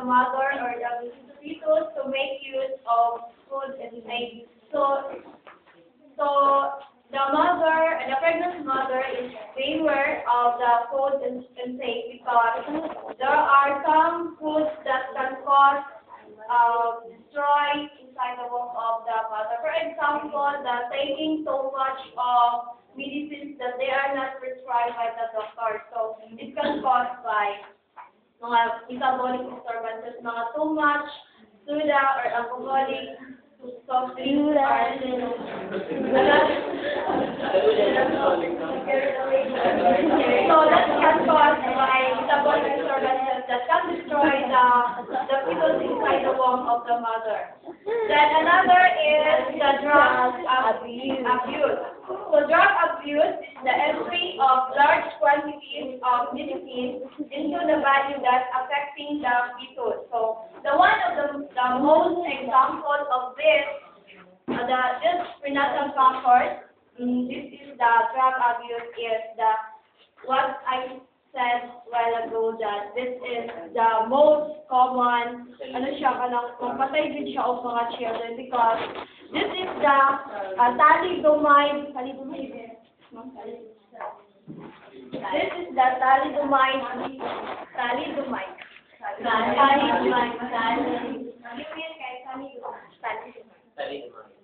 mother or the fetus to make use of food intake. So the mother and the pregnant mother is beware of the food intake because there are some foods that can cause destroy inside the womb of the mother. For example, the taking so much of medicines that they are not prescribed by the doctor. So it can cause by mga metabolic disturbances, mga too much soda or alcoholic soft drinks or so that can cause by metabolic disturbances that can destroy the fetus inside the womb of the mother. Then another is the drug abuse. So drug abuse is the entry of large quantities of medicine into the body that affecting the fetus. So the one of the most example of this, this prenatal comfort, this is the drug abuse is what I said a while ago that this is the most common, patay din siya of mga children because this is the thalidomide. This is the thalidomide.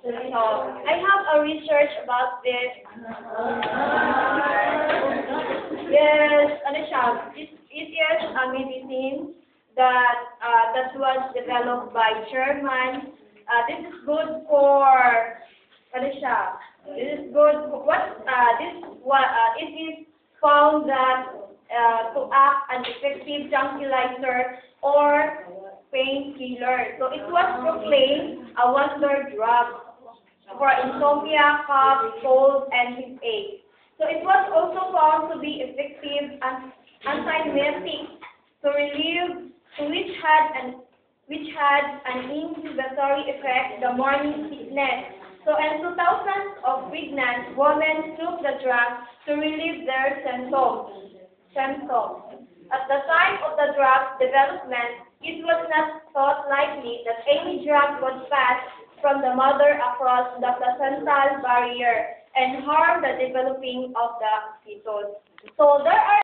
So I have a research about this. Yes, it is a medicine that was developed by German. This is good for This is good for it is found that to act an effective tranquilizer or painkiller. So it was proclaimed a wonder drug for insomnia, cough, cold, and headache. So it was also found to be effective and anti-emetic to relieve, which had an inhibitory effect, the morning sickness. So in 2000s of pregnant women took the drug to relieve their symptoms. At the time of the drug development, it was not thought likely that any drug would pass from the mother across the placental barrier and harm the developing of the fetus. So there are